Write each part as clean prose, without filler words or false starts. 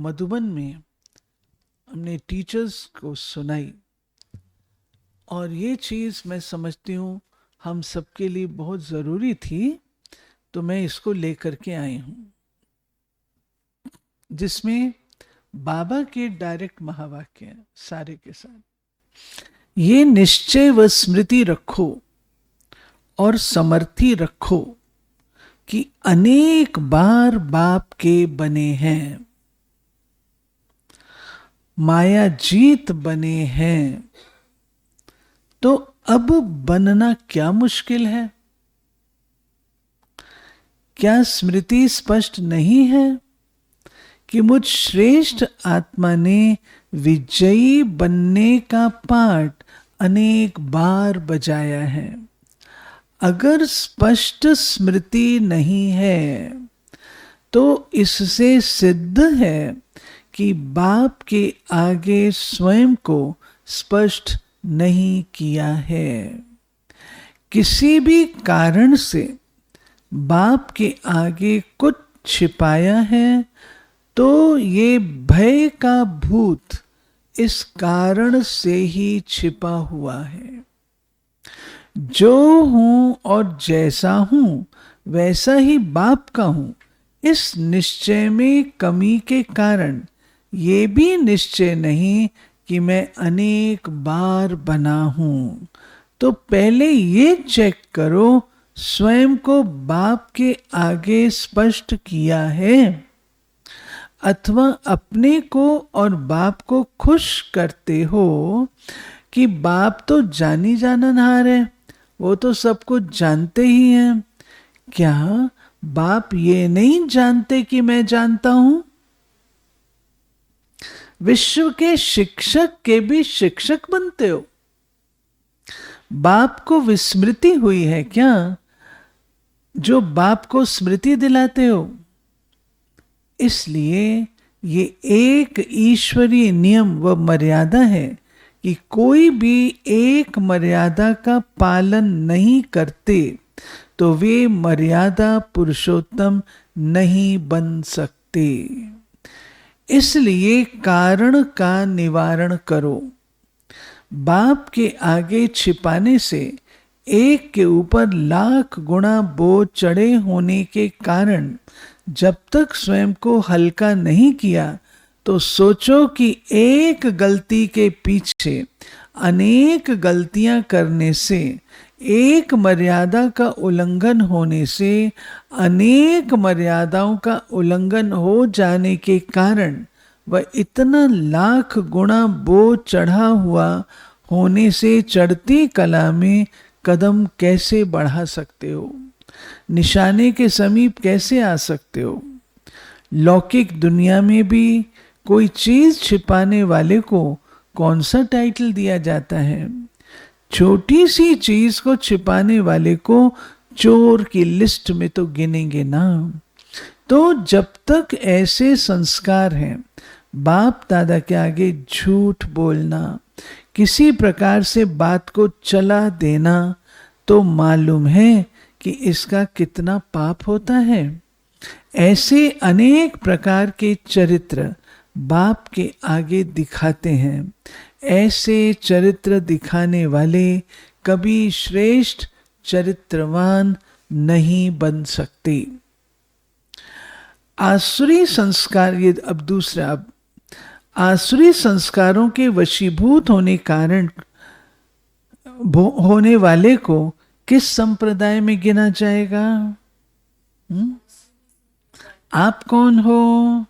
मधुबन में हमने टीचर्स को सुनाई, और ये चीज़ मैं समझती हूँ हम सबके लिए बहुत ज़रूरी थी, तो मैं इसको लेकर के आई हूँ, जिसमें बाबा के डायरेक्ट महावाक्य हैं सारे के सारे। ये निश्चय व स्मृति रखो और समर्थी रखो कि अनेक बार बाप के बने हैं, माया जीत बने हैं, तो अब बनना क्या मुश्किल है? क्या स्मृति स्पष्ट नहीं है कि मुझ श्रेष्ठ आत्मा ने विजयी बनने का पाठ अनेक बार बजाया है? अगर स्पष्ट स्मृति नहीं है तो इससे सिद्ध है कि बाप के आगे स्वयं को स्पष्ट नहीं किया है। किसी भी कारण से बाप के आगे कुछ छिपाया है तो ये भय का भूत इस कारण से ही छिपा हुआ है। जो हूं और जैसा हूं वैसा ही बाप का हूं, इस निश्चय में कमी के कारण ये भी निश्चय नहीं कि मैं अनेक बार बना हूं। तो पहले ये चेक करो स्वयं को बाप के आगे स्पष्ट किया है, अथवा अपने को और बाप को खुश करते हो कि बाप तो जानी जाननहार है, वो तो सब कुछ जानते ही हैं। क्या बाप ये नहीं जानते कि मैं जानता हूं? विश्व के शिक्षक के भी शिक्षक बनते हो। बाप को विस्मृति हुई है क्या जो बाप को स्मृति दिलाते हो? इसलिए ये एक ईश्वरीय नियम व मर्यादा है कि कोई भी एक मर्यादा का पालन नहीं करते तो वे मर्यादा पुरुषोत्तम नहीं बन सकते। इसलिए कारण का निवारण करो। बाप के आगे छिपाने से एक के ऊपर लाख गुना बोझ चढ़े होने के कारण जब तक स्वयं को हल्का नहीं किया तो सोचो कि एक गलती के पीछे अनेक गलतियां करने से, एक मर्यादा का उल्लंघन होने से, अनेक मर्यादाओं का उल्लंघन हो जाने के कारण वह इतना लाख गुना बोझ चढ़ा हुआ होने से चढ़ती कला में कदम कैसे बढ़ा सकते हो? निशाने के समीप कैसे आ सकते हो? लौकिक दुनिया में भी कोई चीज छिपाने वाले को कौन सा टाइटल दिया जाता है? छोटी सी चीज को छिपाने वाले को चोर की लिस्ट में तो गिनेंगे ना। तो जब तक ऐसे संस्कार हैं, बाप दादा के आगे झूठ बोलना, किसी प्रकार से बात को चला देना, तो मालूम है कि इसका कितना पाप होता है। ऐसे अनेक प्रकार के चरित्र बाप के आगे दिखाते हैं। ऐसे चरित्र दिखाने वाले कभी श्रेष्ठ चरित्रवान नहीं बन सकते। आसुरी संस्कार, ये अब दूसरा, अब आसुरी संस्कारों के वशीभूत होने कारण होने वाले को किस संप्रदाय में गिना जाएगा? आप कौन हो?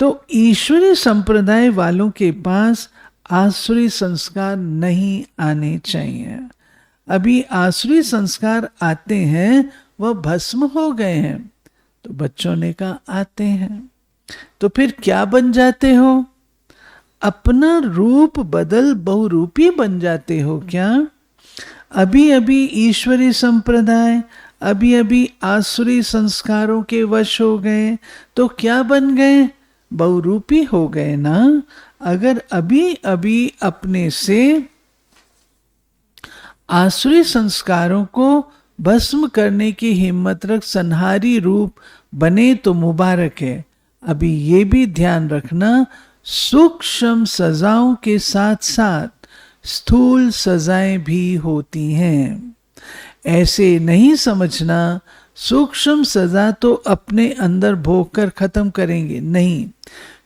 तो ईश्वरी संप्रदाय वालों के पास आसुरी संस्कार नहीं आने चाहिए। अभी आसुरी संस्कार आते हैं, वह भस्म हो गए हैं। तो बच्चों ने कहा आते हैं, तो फिर क्या बन जाते हो? अपना रूप बदल बहुरूपी बन जाते हो क्या? अभी अभी ईश्वरी संप्रदाय, अभी अभी आसुरी संस्कारों के वश हो गए, तो क्या बन गए? बहुरूपी हो गए ना। अगर अभी अभी अपने से आसुरी संस्कारों को भस्म करने की हिम्मत रख संहारी रूप बने तो मुबारक है। अभी ये भी ध्यान रखना, सूक्ष्म सजाओं के साथ साथ स्थूल सजाएं भी होती हैं। ऐसे नहीं समझना सूक्ष्म सजा तो अपने अंदर भोग कर खत्म करेंगे, नहीं।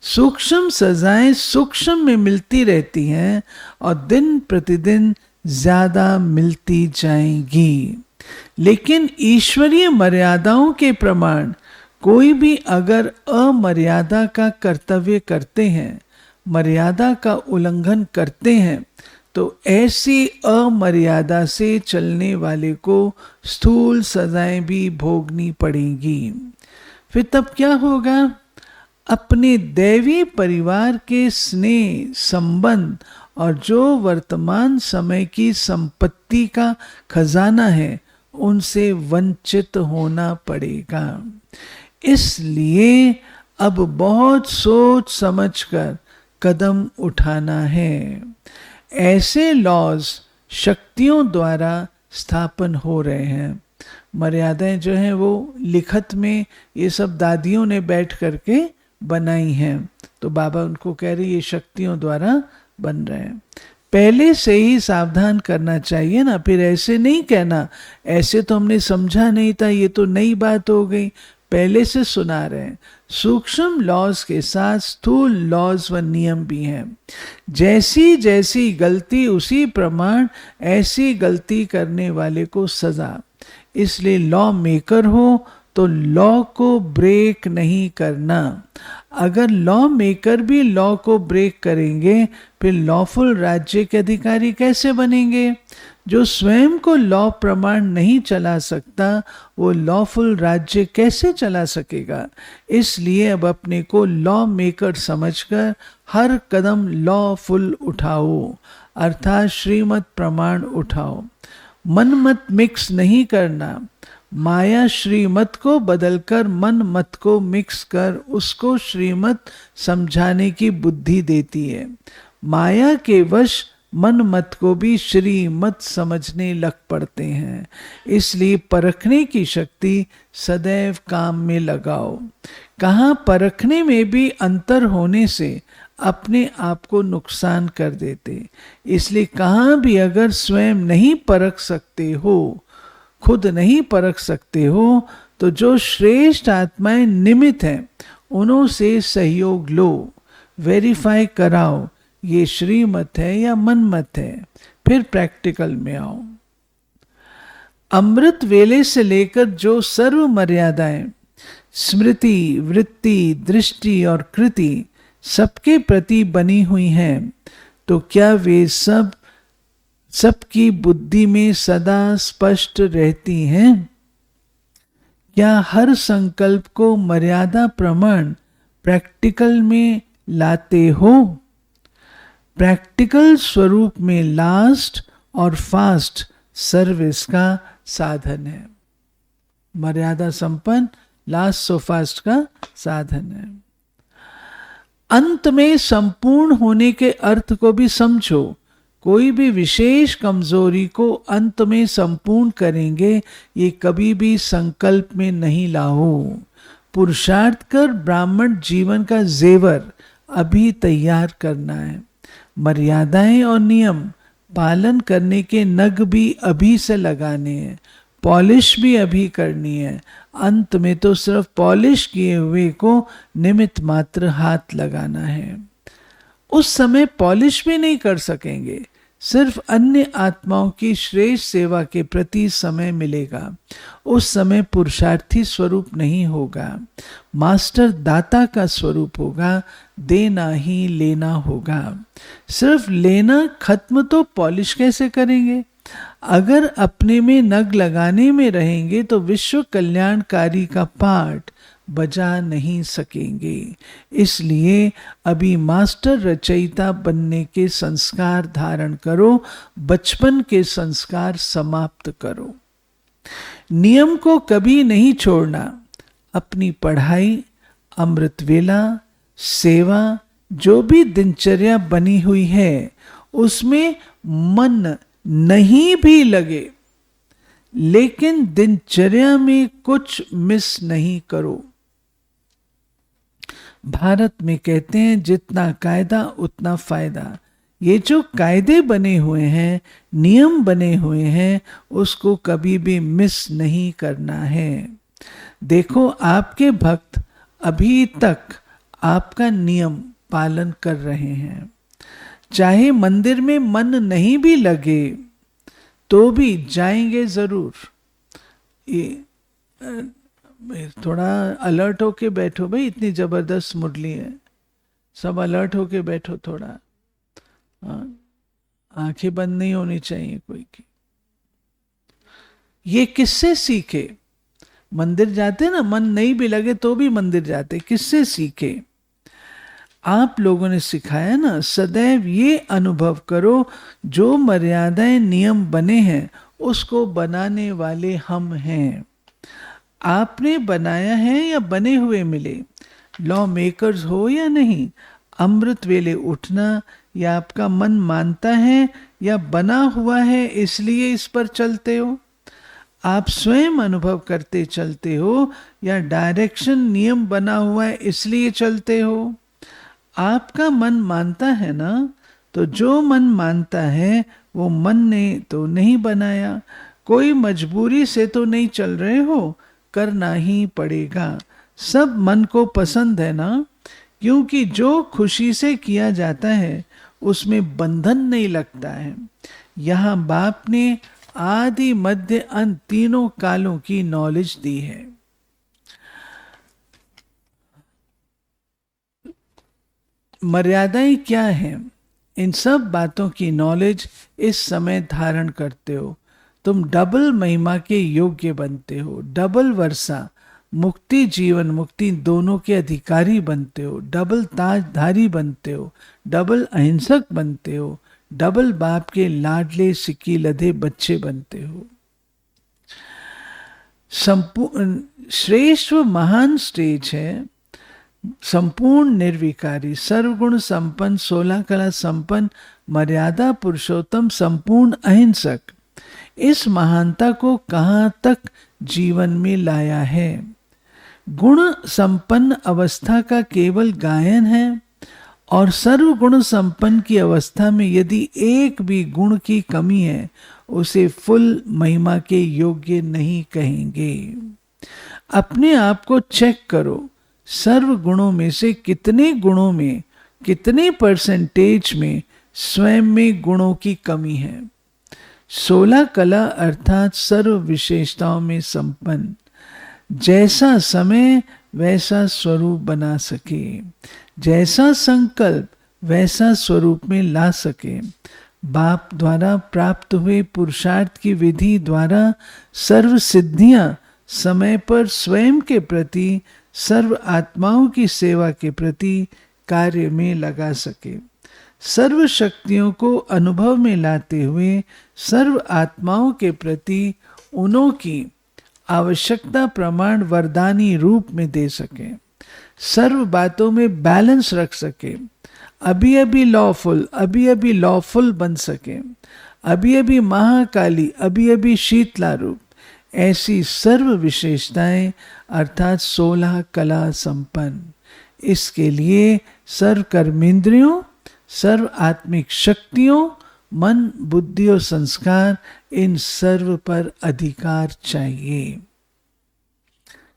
सूक्ष्म सजाएं सूक्ष्म में मिलती रहती हैं और दिन प्रतिदिन ज्यादा मिलती जाएंगी। लेकिन ईश्वरीय मर्यादाओं के प्रमाण कोई भी अगर अमर्यादा का कर्तव्य करते हैं, मर्यादा का उल्लंघन करते हैं, तो ऐसी अमर्यादा से चलने वाले को स्थूल सजाएं भी भोगनी पड़ेंगी। फिर तब क्या होगा? अपने दैवी परिवार के स्नेह संबंध और जो वर्तमान समय की संपत्ति का खजाना है, उनसे वंचित होना पड़ेगा। इसलिए अब बहुत सोच समझकर कदम उठाना है। ऐसे लॉज शक्तियों द्वारा स्थापन हो रहे हैं। मर्यादाएं जो हैं वो लिखत में ये सब दादियों ने बैठ करके बनाई हैं, तो बाबा उनको कह रहे ये शक्तियों द्वारा बन रहे हैं। पहले से ही सावधान करना चाहिए ना, फिर ऐसे नहीं कहना ऐसे तो हमने समझा नहीं था, ये तो नई बात हो गई। पहले से सुना रहे हैं। सूक्ष्म लॉज के साथ स्थूल लॉज व नियम भी हैं। जैसी जैसी गलती उसी प्रमाण ऐसी गलती करने वाले को सजा। इसलिए लॉ मेकर हो तो लॉ को ब्रेक नहीं करना। अगर लॉ मेकर भी लॉ को ब्रेक करेंगे, फिर लॉफुल राज्य के अधिकारी कैसे बनेंगे? जो स्वयं को लॉ प्रमाण नहीं चला सकता, वो लॉफुल राज्य कैसे चला सकेगा? इसलिए अब अपने को लॉ मेकर समझकर हर कदम लॉफुल उठाओ, अर्थात श्रीमत प्रमाण उठाओ। मन मत मिक्स नहीं करना। माया श्रीमत को बदलकर मन मत को मिक्स कर उसको श्रीमत समझाने की बुद्धि देती है। माया के वश मन मत को भी श्रीमत समझने लग पड़ते हैं। इसलिए परखने की शक्ति सदैव काम में लगाओ। कहाँ परखने में भी अंतर होने से अपने आप को नुकसान कर देते। इसलिए कहाँ भी अगर स्वयं नहीं परख सकते हो, खुद नहीं परख सकते हो, तो जो श्रेष्ठ आत्माएं निमित्त हैं उन्हों से सहयोग लो, वेरीफाई कराओ ये श्रीमत है या मनमत है, फिर प्रैक्टिकल में आओ। अमृत वेले से लेकर जो सर्व मर्यादाएं स्मृति, वृत्ति, दृष्टि और कृति सबके प्रति बनी हुई हैं, तो क्या वे सबकी बुद्धि में सदा स्पष्ट रहती हैं? क्या हर संकल्प को मर्यादा प्रमाण प्रैक्टिकल में लाते हो? प्रैक्टिकल स्वरूप में लास्ट और फास्ट सर्विस का साधन है। मर्यादा संपन्न लास्ट सो फास्ट का साधन है। अंत में संपूर्ण होने के अर्थ को भी समझो। कोई भी विशेष कमजोरी को अंत में संपूर्ण करेंगे, ये कभी भी संकल्प में नहीं लाओ। पुरुषार्थ कर ब्राह्मण जीवन का जेवर अभी तैयार करना है। मर्यादाएं और नियम पालन करने के नग भी अभी से लगाने हैं। पॉलिश भी अभी करनी है। अंत में तो सिर्फ पॉलिश किए हुए को निमित्त मात्र हाथ लगाना है। उस समय पॉलिश भी नहीं कर सकेंगे, सिर्फ अन्य आत्माओं की श्रेष्ठ सेवा के प्रति समय मिलेगा। उस समय पुरुषार्थी स्वरूप नहीं होगा, मास्टर दाता का स्वरूप होगा। देना ही लेना होगा। सिर्फ लेना खत्म तो पॉलिश कैसे करेंगे? अगर अपने में नग लगाने में रहेंगे तो विश्व कल्याणकारी का पाठ बजा नहीं सकेंगे। इसलिए अभी मास्टर रचयिता बनने के संस्कार धारण करो, बचपन के संस्कार समाप्त करो। नियम को कभी नहीं छोड़ना। अपनी पढ़ाई, अमृत वेला, सेवा, जो भी दिनचर्या बनी हुई है उसमें मन नहीं भी लगे, लेकिन दिनचर्या में कुछ मिस नहीं करो। भारत में कहते हैं जितना कायदा उतना फायदा। ये जो कायदे बने हुए हैं, नियम बने हुए हैं, उसको कभी भी मिस नहीं करना है। देखो आपके भक्त अभी तक आपका नियम पालन कर रहे हैं, चाहे मंदिर में मन नहीं भी लगे तो भी जाएंगे जरूर। ये थोड़ा अलर्ट होके बैठो भाई, इतनी जबरदस्त मुरली है, सब अलर्ट होके बैठो थोड़ा। आंखें बंद नहीं होनी चाहिए कोई की। ये किससे सीखे? मंदिर जाते ना, मन नहीं भी लगे तो भी मंदिर जाते, किससे सीखे? आप लोगों ने सिखाया ना। सदैव ये अनुभव करो जो मर्यादाएं नियम बने हैं उसको बनाने वाले हम हैं। आपने बनाया है या बने हुए मिले, लॉ मेकर्स हो या नहीं, अमृत वेले उठना या आपका मन मानता है या बना हुआ है इसलिए इस पर चलते हो? आप स्वयं अनुभव करते चलते हो या डायरेक्शन नियम बना हुआ है इसलिए चलते हो? आपका मन मानता है ना, तो जो मन मानता है वो मन ने तो नहीं बनाया, कोई मजबूरी से तो नहीं चल रहे हो, करना ही पड़ेगा। सब मन को पसंद है ना, क्योंकि जो खुशी से किया जाता है उसमें बंधन नहीं लगता है। यहाँ बाप ने आदि मध्य अंत तीनों कालों की नॉलेज दी है। मर्यादाएं क्या हैं? इन सब बातों की नॉलेज इस समय धारण करते हो, तुम डबल महिमा के योग्य बनते हो, डबल वर्षा मुक्ति जीवन मुक्ति दोनों के अधिकारी बनते हो, डबल ताजधारी बनते हो, डबल अहिंसक बनते हो, डबल बाप के लाडले सिक्की लधे बच्चे बनते हो। संपूर्ण श्रेष्ठ महान स्टेज है, संपूर्ण निर्विकारी, सर्वगुण संपन्न, 16 कला संपन्न, मर्यादा पुरुषोत्तम, संपूर्ण अहिंसक। इस महानता को कहाँ तक जीवन में लाया है? गुण संपन्न अवस्था का केवल गायन है, और सर्वगुण संपन्न की अवस्था में यदि एक भी गुण की कमी है उसे फुल महिमा के योग्य नहीं कहेंगे। अपने आप को चेक करो, सर्व गुणों में से कितने गुणों में, कितने परसेंटेज में स्वयं में गुणों की कमी है? 16 कला अर्थात सर्व विशेषताओं में संपन्न, जैसा समय वैसा स्वरूप बना सके, जैसा संकल्प वैसा स्वरूप में ला सके, बाप द्वारा प्राप्त हुए पुरुषार्थ की विधि द्वारा सर्व सिद्धियां समय पर स्वयं के प्रति, सर्व आत्माओं की सेवा के प्रति कार्य में लगा सके, सर्व शक्तियों को अनुभव में लाते हुए सर्व आत्माओं के प्रति उन्हों की आवश्यकता प्रमाण वरदानी रूप में दे सके, सर्व बातों में बैलेंस रख सके, अभी अभी लॉफुल बन सके, अभी अभी महाकाली, अभी अभी शीतला रूप, ऐसी सर्व विशेषताएं अर्थात 16 कला संपन्न। इसके लिए सर्व कर्मेंद्रियों, सर्व आत्मिक शक्तियों, मन बुद्धि और संस्कार, इन सर्व पर अधिकार चाहिए।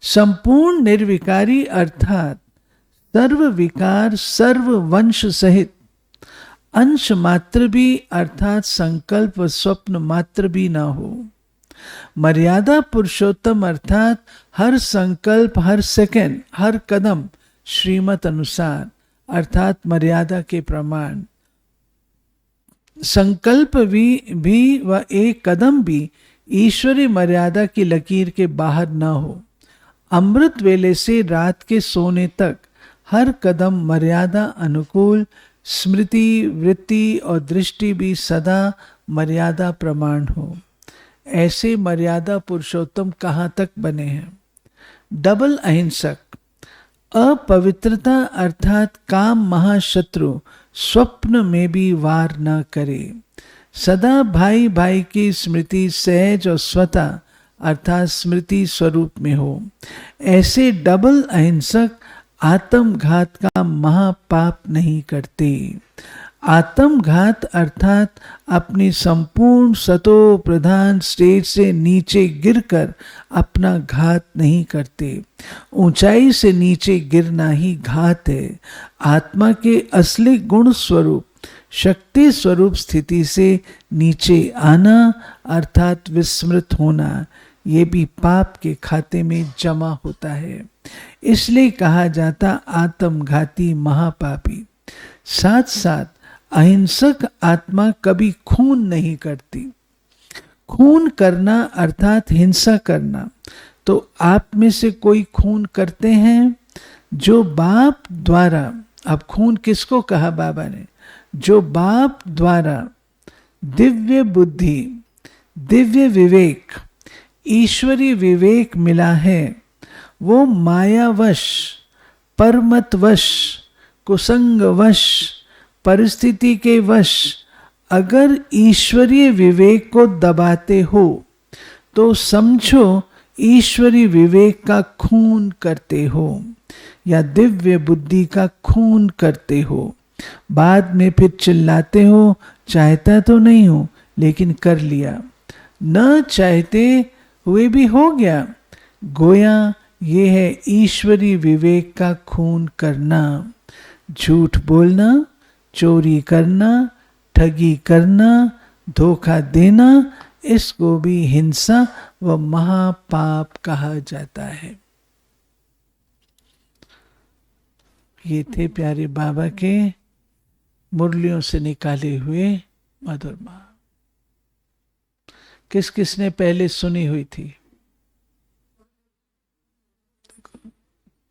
संपूर्ण निर्विकारी अर्थात सर्व विकार, सर्व वंश सहित, अंश मात्र भी अर्थात संकल्प व स्वप्न मात्र भी ना हो। मर्यादा पुरुषोत्तम अर्थात हर संकल्प, हर सेकंड, हर कदम श्रीमत अनुसार अर्थात मर्यादा के प्रमाण, संकल्प भी व एक कदम भी ईश्वरी मर्यादा की लकीर के बाहर न हो। अमृत वेले से रात के सोने तक हर कदम मर्यादा अनुकूल, स्मृति, वृत्ति और दृष्टि भी सदा मर्यादा प्रमाण हो। ऐसे मर्यादा पुरुषोत्तम कहाँ तक बने हैं? डबल अहिंसक, अपवित्रता अर्थात काम महाशत्रु स्वप्न में भी वार न करे, सदा भाई भाई की स्मृति सहज और स्वतः अर्थात स्मृति स्वरूप में हो। ऐसे डबल अहिंसक आत्मघात का महापाप नहीं करते। आत्मघात अर्थात अपनी संपूर्ण सतो प्रधान स्टेज से नीचे गिरकर अपना घात नहीं करते। ऊंचाई से नीचे गिरना ही घात है। आत्मा के असली गुण स्वरूप शक्ति स्वरूप स्थिति से नीचे आना अर्थात विस्मृत होना, ये भी पाप के खाते में जमा होता है। इसलिए कहा जाता आत्मघाती महापापी। साथ साथ अहिंसक आत्मा कभी खून नहीं करती। खून करना अर्थात हिंसा करना। तो आप में से कोई खून करते हैं? जो बाप द्वारा, अब खून किसको कहा बाबा ने? जो बाप द्वारा दिव्य बुद्धि, दिव्य विवेक, ईश्वरी विवेक मिला है, वो मायावश, परमतवश, कुसंगवश, परिस्थिति के वश अगर ईश्वरीय विवेक को दबाते हो तो समझो ईश्वरीय विवेक का खून करते हो या दिव्य बुद्धि का खून करते हो। बाद में फिर चिल्लाते हो, चाहता तो नहीं हो लेकिन कर लिया, न चाहते हुए भी हो गया। गोया ये है ईश्वरीय विवेक का खून करना। झूठ बोलना, चोरी करना, ठगी करना, धोखा देना, इसको भी हिंसा व महापाप कहा जाता है। ये थे प्यारे बाबा के मुरलियों से निकाले हुए मधुर महा। किस किसने पहले सुनी हुई थी?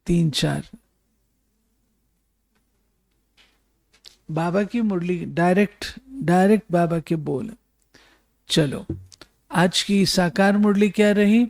3-4 बाबा की मुरली, डायरेक्ट बाबा के बोल। चलो आज की साकार मुरली क्या रही?